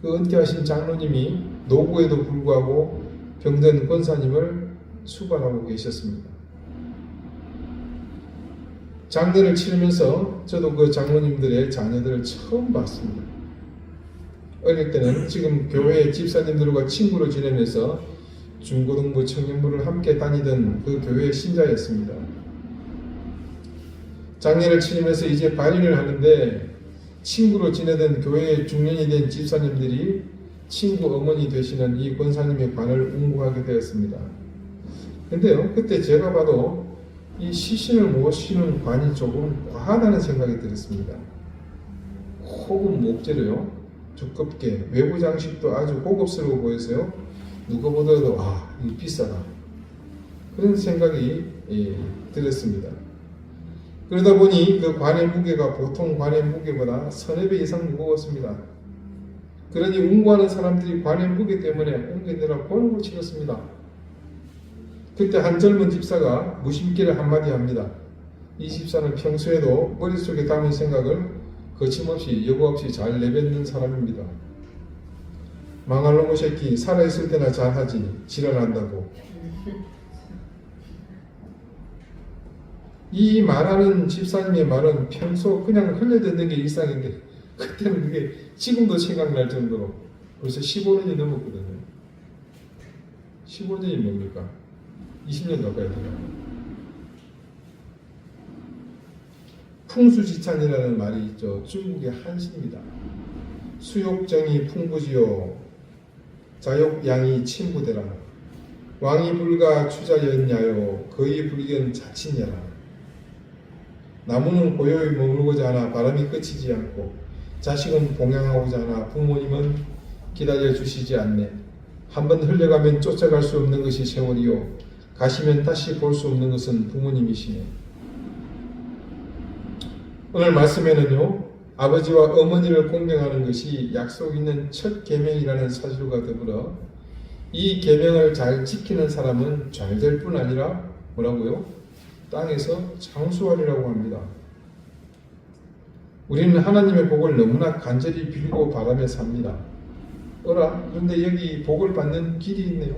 그 은퇴하신 장로님이 노고에도 불구하고 병든 권사님을 수발하고 계셨습니다. 장례를 치르면서 저도 그 장로님들의 자녀들을 처음 봤습니다. 어릴 때는 지금 교회 집사님들과 친구로 지내면서 중고등부, 청년부를 함께 다니던 그 교회의 신자였습니다. 장례를 치르면서 이제 발인을 하는데 친구로 지내던 교회의 중년이 된 집사님들이 친구 어머니 되시는 이 권사님의 관을 웅고하게 되었습니다. 근데요, 그때 제가 봐도 이 시신을 모시는 관이 조금 과하다는 생각이 들었습니다. 혹은 목재로요, 두껍게, 외부 장식도 아주 고급스러워 보여서요, 누가 보더라도 이거 비싸다, 그런 생각이 들었습니다. 그러다 보니 그 관의 무게가 보통 관의 무게보다 서너 배 이상 무거웠습니다. 그러니 웅고하는 사람들이 관의 무게 때문에 옮기느라 골고 치렀습니다. 그때 한 젊은 집사가 무심결에 한마디 합니다. 이 집사는 평소에도 머릿속에 담은 생각을 거침없이 여과 없이 잘 내뱉는 사람입니다. 망할 놈의 새끼, 살아있을 때나 잘하지, 지랄한다고. 이 말하는 집사님의 말은 평소 그냥 흘려듣는 게 일상인데 그때는 그게 지금도 생각날 정도로 벌써 15년이 넘었거든요. 15년이 뭡니까? 20년 가까이 돼요. 풍수지찬이라는 말이 있죠. 중국의 한시입니다. 수욕정이 풍부지요, 자욕양이 침부되라. 왕이 불가 추자였냐요, 거의 불견 자친야라. 나무는 고요히 머물고자 하나 바람이 그치지 않고, 자식은 봉양하고자 하나 부모님은 기다려 주시지 않네. 한번 흘려가면 쫓아갈 수 없는 것이 세월이요, 가시면 다시 볼 수 없는 것은 부모님이시네. 오늘 말씀에는요, 아버지와 어머니를 공경하는 것이 약속 있는 첫 계명이라는 사실과 더불어 이 계명을 잘 지키는 사람은 잘 될 뿐 아니라 뭐라고요? 땅에서 장수하리라고 합니다. 우리는 하나님의 복을 너무나 간절히 빌고 바라며 삽니다. 그런데 여기 복을 받는 길이 있네요.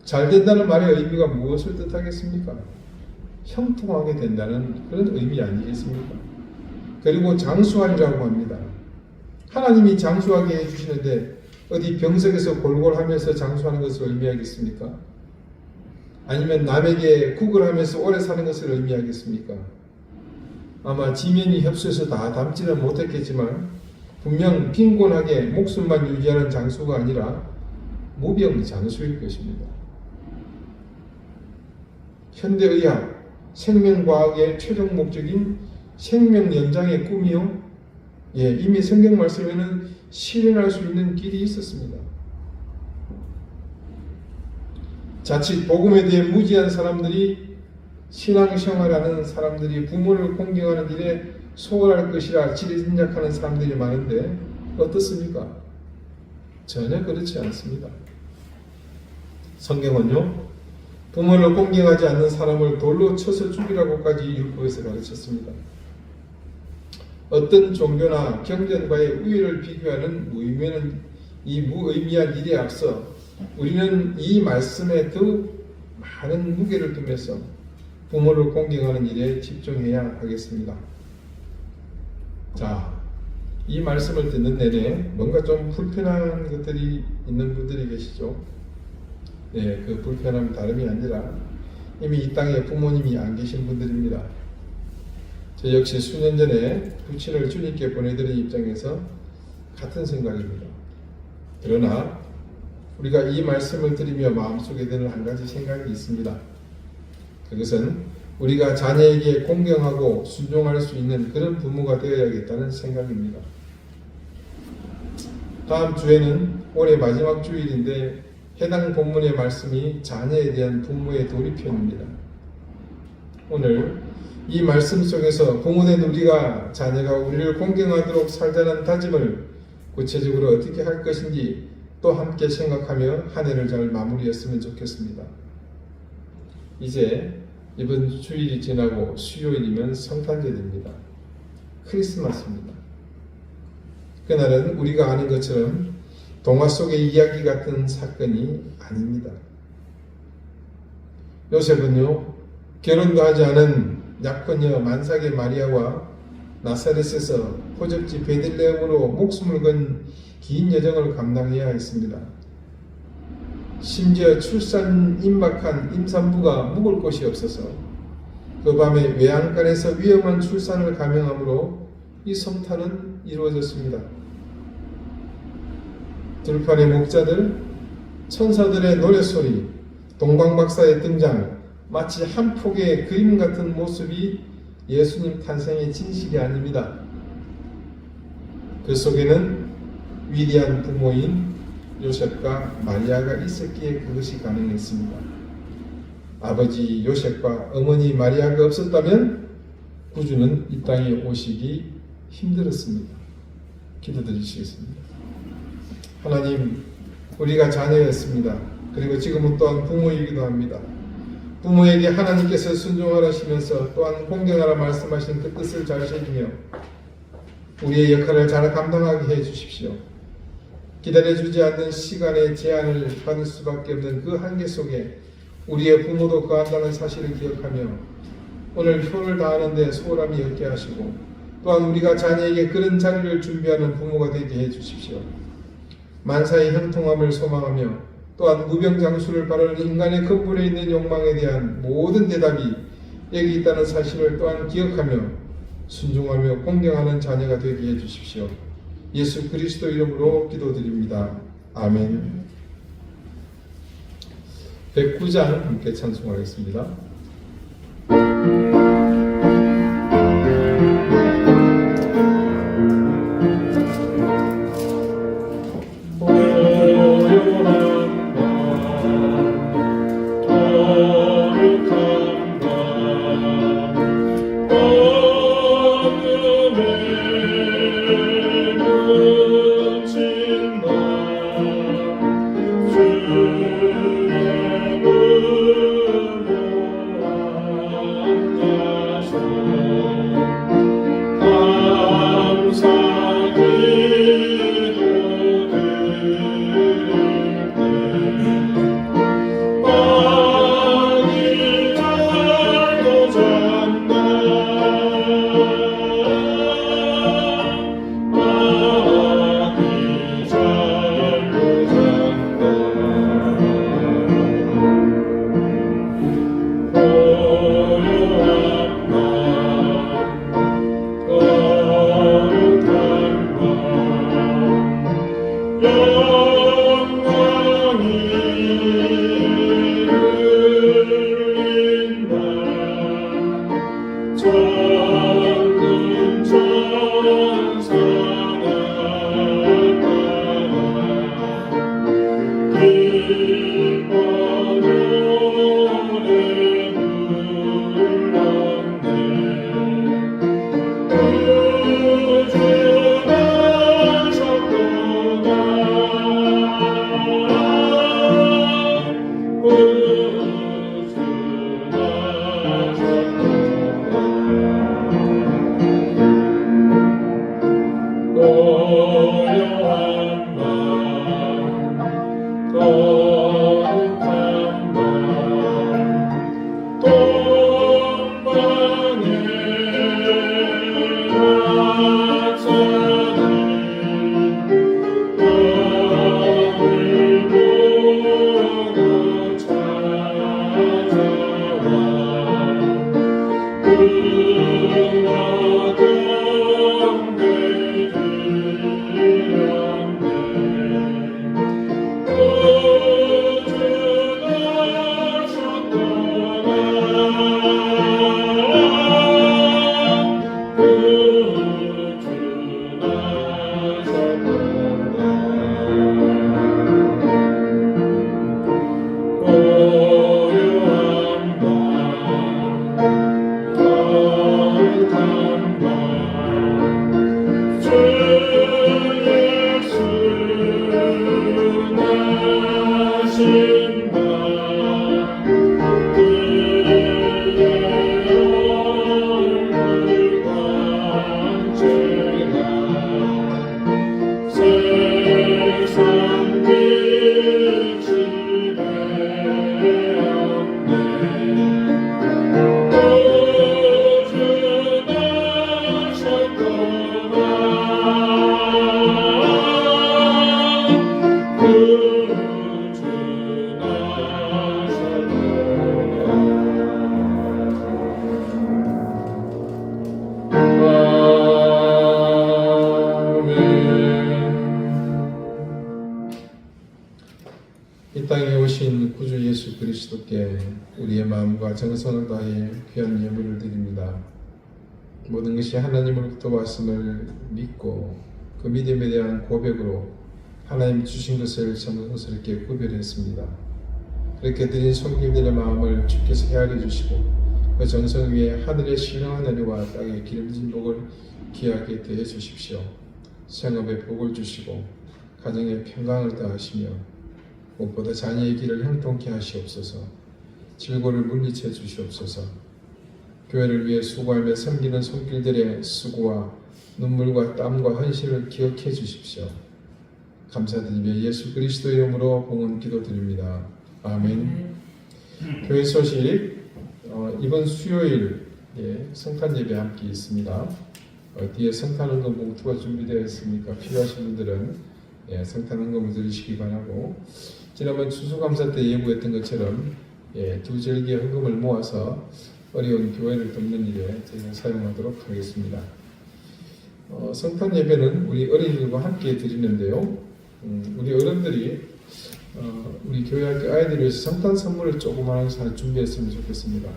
잘 된다는 말의 의미가 무엇을 뜻하겠습니까? 형통하게 된다는 그런 의미 아니겠습니까? 그리고 장수하리라고 합니다. 하나님이 장수하게 해주시는데 어디 병석에서 골골하면서 장수하는 것을 의미하겠습니까? 아니면 남에게 구걸하면서 오래 사는 것을 의미하겠습니까? 아마 지면이 협소해서 다 담지는 못했겠지만 분명 빈곤하게 목숨만 유지하는 장수가 아니라 무병장수일 것입니다. 현대의학, 생명과학의 최종 목적인 생명 연장의 꿈이요, 이미 성경 말씀에는 실현할 수 있는 길이 있었습니다. 자칫 복음에 대해 무지한 사람들이, 신앙생활하는 사람들이 부모를 공경하는 일에 소홀할 것이라 지레짐작하는 사람들이 많은데 어떻습니까? 전혀 그렇지 않습니다. 성경은요, 부모를 공경하지 않는 사람을 돌로 쳐서 죽이라고까지 율법에서 가르쳤습니다. 어떤 종교나 경전과의 우애를 비교하는 무의미한 일에 앞서 우리는 이 말씀에 더욱 많은 무게를 두면서 부모를 공경하는 일에 집중해야 하겠습니다. 자, 이 말씀을 듣는 내내 뭔가 좀 불편한 것들이 있는 분들이 계시죠? 그 불편함은 다름이 아니라 이미 이 땅에 부모님이 안 계신 분들입니다. 저 역시 수년 전에 부친을 주님께 보내드린 입장에서 같은 생각입니다. 그러나 우리가 이 말씀을 들으며 마음속에 드는 한 가지 생각이 있습니다. 그것은 우리가 자녀에게 공경하고 순종할 수 있는 그런 부모가 되어야겠다는 생각입니다. 다음 주에는 올해 마지막 주일인데 해당 본문의 말씀이 자녀에 대한 부모의 도리편입니다. 오늘 이 말씀 속에서 부모된 우리가 자녀가 우리를 공경하도록 살자는 다짐을 구체적으로 어떻게 할 것인지 또 함께 생각하며 한 해를 잘 마무리했으면 좋겠습니다. 이제 이번 주일이 지나고 수요일이면 성탄절입니다. 크리스마스입니다. 그날은 우리가 아는 것처럼 동화 속의 이야기 같은 사건이 아닙니다. 요셉은요, 결혼도 하지 않은 약혼녀 만삭의 마리아와 나사렛에서 호적지 베들레헴으로 목숨을 건 긴 여정을 감당해야 했습니다. 심지어 출산 임박한 임산부가 묵을 곳이 없어서 그 밤에 외양간에서 위험한 출산을 감행함으로 이 성탄은 이루어졌습니다. 들판의 목자들, 천사들의 노랫소리, 동방박사의 등장, 마치 한 폭의 그림 같은 모습이 예수님 탄생의 진실이 아닙니다. 그 속에는 위대한 부모인 요셉과 마리아가 있었기에 그것이 가능했습니다. 아버지 요셉과 어머니 마리아가 없었다면 구주는 이 땅에 오시기 힘들었습니다. 기도드리시겠습니다. 하나님, 우리가 자녀였습니다. 그리고 지금은 또한 부모이기도 합니다. 부모에게 하나님께서 순종하라시면서 또한 공경하라 말씀하신 그 뜻을 잘 새기며 우리의 역할을 잘 감당하게 해주십시오. 기다려주지 않는 시간의 제한을 받을 수밖에 없는 그 한계 속에 우리의 부모도 거한다는 사실을 기억하며 오늘 효를 다하는 데 소홀함이 없게 하시고 또한 우리가 자녀에게 그런 자리를 준비하는 부모가 되게 해주십시오. 만사의 형통함을 소망하며 또한 무병장수를 바라는 인간의 근본에 있는 욕망에 대한 모든 대답이 여기 있다는 사실을 또한 기억하며 순종하며 공경하는 자녀가 되게 해주십시오. 예수 그리스도 이름으로 기도드립니다. 아멘. 109장 함께 찬송하겠습니다. 주의 땅에 오신 구주 예수 그리스도께 우리의 마음과 정성을 다해 귀한 예물을 드립니다. 모든 것이 하나님으로부터 왔음을 믿고 그 믿음에 대한 고백으로 하나님 주신 것을 정성스럽게 구별했습니다. 그렇게 드린 손길들의 마음을 주께서 헤아려 주시고 그 정성 위에 하늘의 신령한 은혜와 땅의 기름진 복을 귀하게 더해 주십시오. 생업에 복을 주시고 가정에 평강을 더하시며 무엇보다 자녀의 길을 형통케 하시옵소서. 질고를 물리쳐 주시옵소서. 교회를 위해 수고하며 섬기는 손길들의 수고와 눈물과 땀과 헌신을 기억해 주십시오. 감사드리며 예수 그리스도의 이름으로 봉헌 기도드립니다. 아멘. 교회 소식, 이번 수요일 성탄 예배 함께 있습니다. 뒤에 성탄 헌금 봉투가 준비되어 있으니까 필요하신 분들은 성탄 헌금을 드리시기 바라고, 지난번 추수감사 때 예고했던 것처럼 두 절기의 헌금을 모아서 어려운 교회를 돕는 일에 저희가 사용하도록 하겠습니다. 성탄 예배는 우리 어린이들과 함께 드리는데요. 우리 어른들이 우리 교회 아이들을 위해서 성탄 선물을 조그마한 거 준비했으면 좋겠습니다.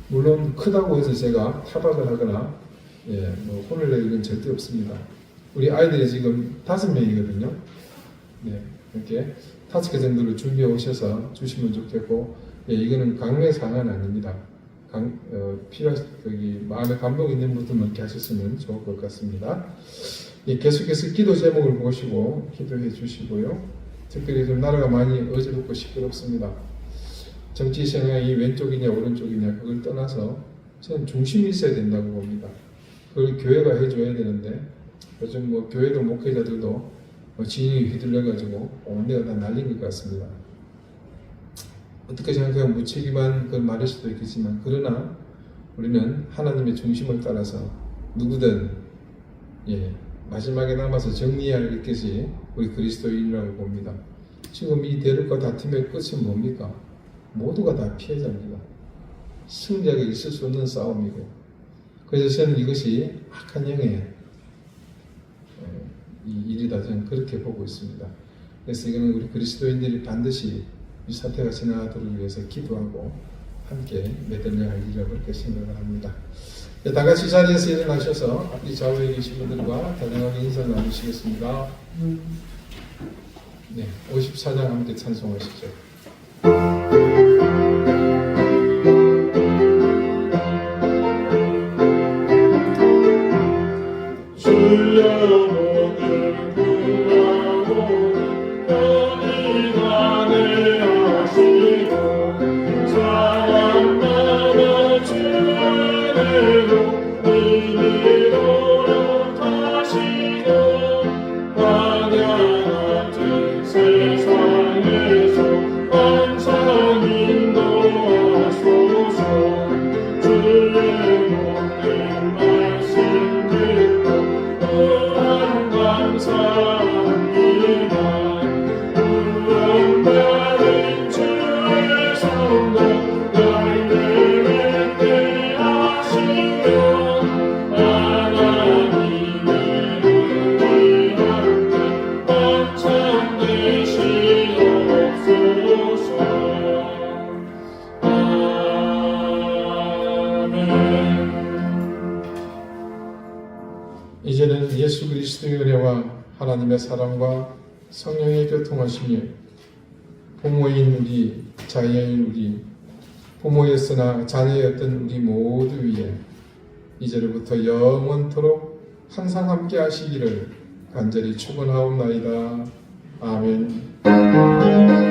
물론 크다고 해서 제가 타박을 하거나 혼을 내는 건 절대 없습니다. 우리 아이들이 지금 5명이거든요. 이렇게 5개 정도를 준비해 오셔서 주시면 좋겠고, 이거는 강매 사항은 아닙니다. 마음에 감동이 있는 분들만 이렇게 하셨으면 좋을 것 같습니다. 계속해서 기도 제목을 보시고 기도해 주시고요. 특별히 좀 나라가 많이 어지럽고 시끄럽습니다. 정치 생각이 왼쪽이냐 오른쪽이냐 그걸 떠나서 저는 중심이 있어야 된다고 봅니다. 그걸 교회가 해줘야 되는데 요즘 교회도 목회자들도 진영이 휘둘려가지고 온데가 다 날린 것 같습니다. 어떻게 생각하면 무책임한 그 말일 수도 있겠지만, 그러나 우리는 하나님의 중심을 따라서 누구든 마지막에 남아서 정리해야 할 것이 우리 그리스도인이라고 봅니다. 지금 이 대립과 다툼의 끝은 뭡니까? 모두가 다 피해자입니다. 승자가 있을 수 없는 싸움이고, 그래서 저는 이것이 악한 영의 일이다, 저는 그렇게 보고 있습니다. 그래서 이거는 우리 그리스도인들이 반드시 이 사태가 지나가도록 위해서 기도하고 함께 매달려야 할 일이라고 그렇게 생각을 합니다. 다 같이 자리에서 일어나셔서 앞뒤 좌우에 계신 분들과 다정하게 인사를 나누시겠습니다. 54장 함께 찬송하시죠. 주여오늘 구하오니 어디 가네 하시고 사랑나라 주의로 이리로 타시고 환영 같은 세상에서 항상 인도하소서. 주의 모든 말씀 듣고 또한 감사합니다. 구원받은 주의 성도 너희들을 대하시며 하나님을 위하여 번창 되시옵소서. 아멘. 이제는 예수 그리스도의 은혜와 하나님의 사랑과 성령의 교통하심이 부모인 우리, 자녀인 우리, 부모였으나 자녀였던 우리 모두 위에 이제로부터 영원토록 항상 함께 하시기를 간절히 축원하옵나이다. 아멘.